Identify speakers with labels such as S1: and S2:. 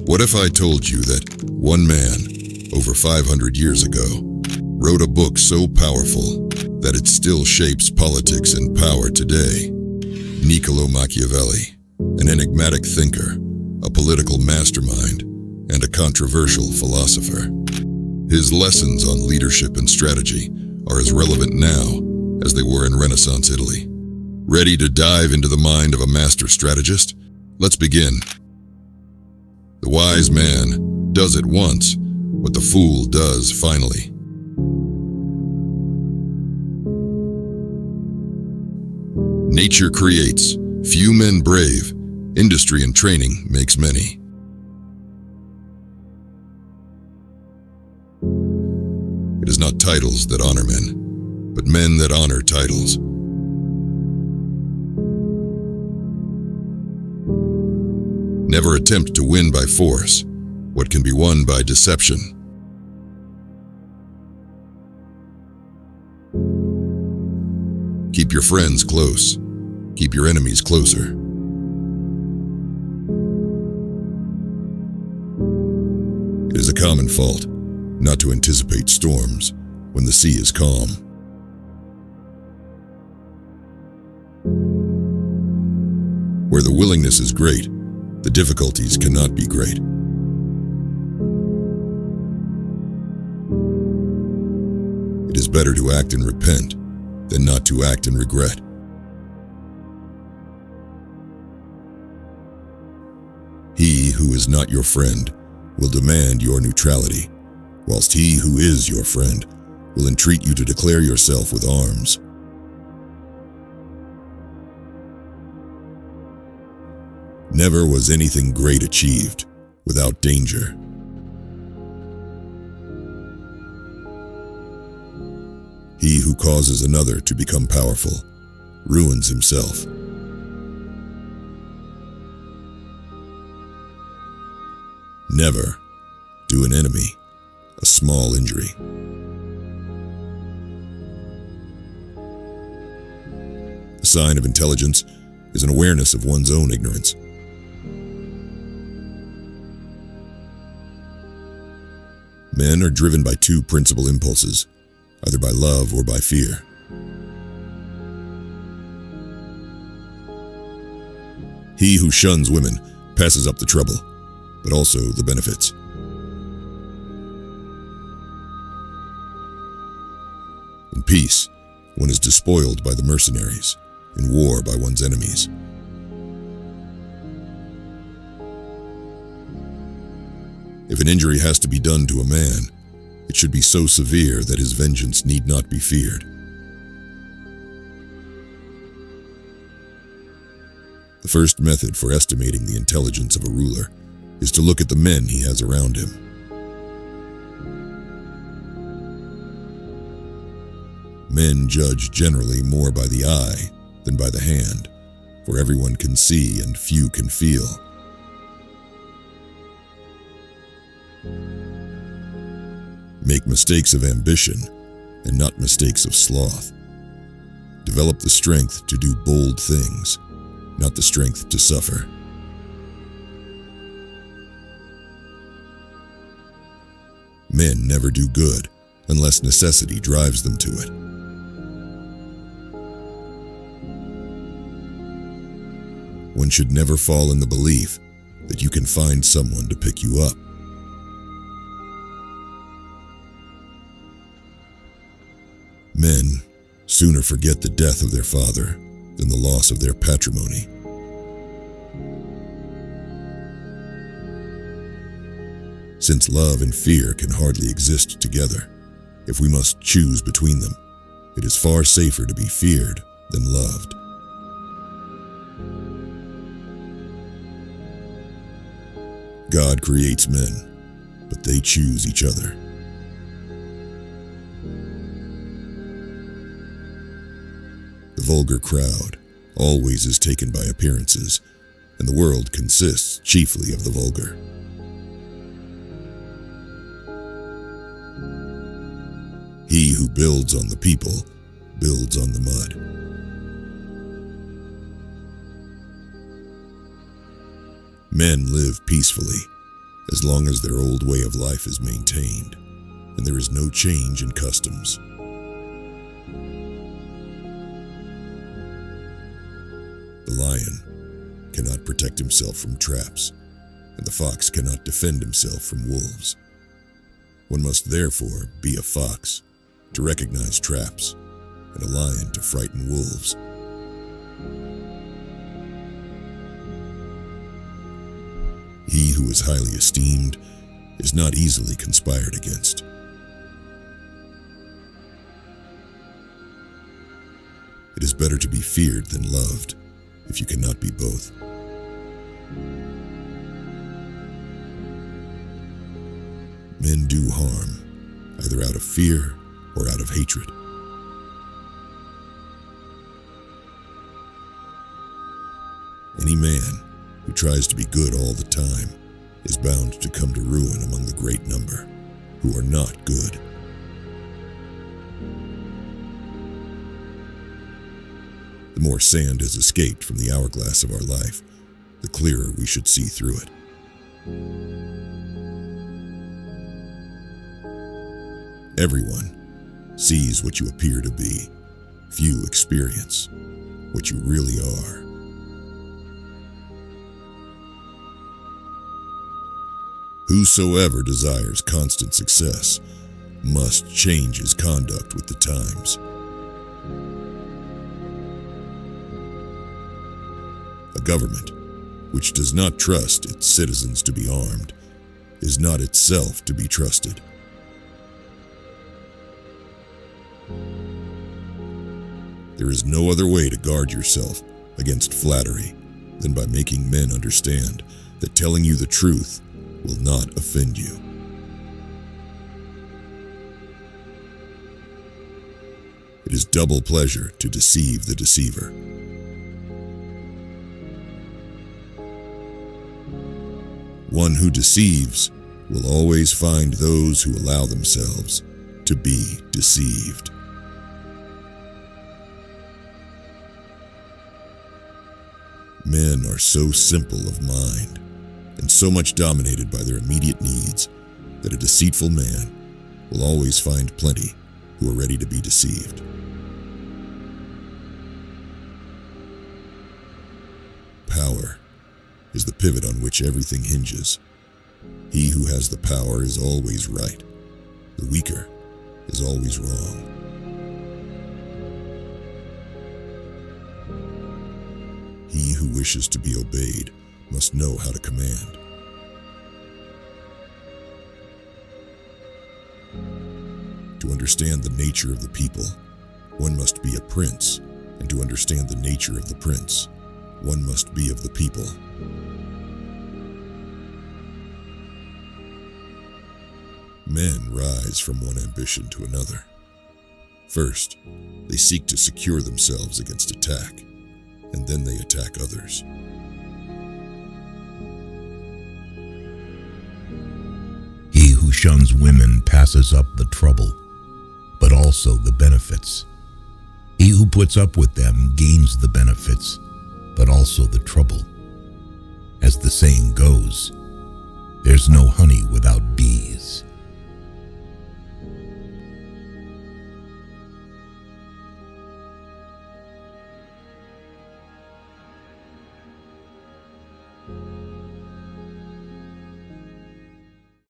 S1: What if I told you that one man, over 500 years ago, wrote a book so powerful that it still shapes politics and power today? Niccolò Machiavelli, an enigmatic thinker, a political mastermind, and a controversial philosopher. His lessons on leadership and strategy are as relevant now as they were in Renaissance Italy. Ready to dive into the mind of a master strategist? Let's begin. The wise man does it once, what the fool does finally. Nature creates, few men brave, industry and training makes many. It is not titles that honor men, but men that honor titles. Never attempt to win by force what can be won by deception. Keep your friends close. Keep your enemies closer. It is a common fault not to anticipate storms when the sea is calm. Where the willingness is great, the difficulties cannot be great. It is better to act and repent than not to act and regret. He who is not your friend will demand your neutrality, whilst he who is your friend will entreat you to declare yourself with arms. Never was anything great achieved without danger. He who causes another to become powerful ruins himself. Never do an enemy a small injury. A sign of intelligence is an awareness of one's own ignorance. Men are driven by two principal impulses, either by love or by fear. He who shuns women passes up the trouble, but also the benefits. In peace, one is despoiled by the mercenaries, in war by one's enemies. If an injury has to be done to a man, it should be so severe that his vengeance need not be feared. The first method for estimating the intelligence of a ruler is to look at the men he has around him. Men judge generally more by the eye than by the hand, for everyone can see and few can feel. Make mistakes of ambition and not mistakes of sloth. Develop the strength to do bold things, not the strength to suffer. Men never do good unless necessity drives them to it. One should never fall in the belief that you can find someone to pick you up. Men sooner forget the death of their father than the loss of their patrimony. Since love and fear can hardly exist together, if we must choose between them, it is far safer to be feared than loved. God creates men, but they choose each other. The vulgar crowd always is taken by appearances, and the world consists chiefly of the vulgar. He who builds on the people builds on the mud. Men live peacefully, as long as their old way of life is maintained, and there is no change in customs. The lion cannot protect himself from traps, and the fox cannot defend himself from wolves. One must therefore be a fox to recognize traps, and a lion to frighten wolves. He who is highly esteemed is not easily conspired against. It is better to be feared than loved, if you cannot be both. Men do harm, either out of fear or out of hatred. Any man who tries to be good all the time is bound to come to ruin among the great number who are not good. The more sand has escaped from the hourglass of our life, the clearer we should see through it. Everyone sees what you appear to be. Few experience what you really are. Whosoever desires constant success must change his conduct with the times. A government which does not trust its citizens to be armed is not itself to be trusted. There is no other way to guard yourself against flattery than by making men understand that telling you the truth will not offend you. It is double pleasure to deceive the deceiver. One who deceives will always find those who allow themselves to be deceived. Men are so simple of mind and so much dominated by their immediate needs that a deceitful man will always find plenty who are ready to be deceived. Power is the pivot on which everything hinges. He who has the power is always right. The weaker is always wrong. He who wishes to be obeyed must know how to command. To understand the nature of the people, one must be a prince, and to understand the nature of the prince, one must be of the people. Men rise from one ambition to another. First, they seek to secure themselves against attack, and then they attack others.
S2: He who shuns women passes up the trouble, but also the benefits. He who puts up with them gains the benefits, but also the trouble. As the saying goes,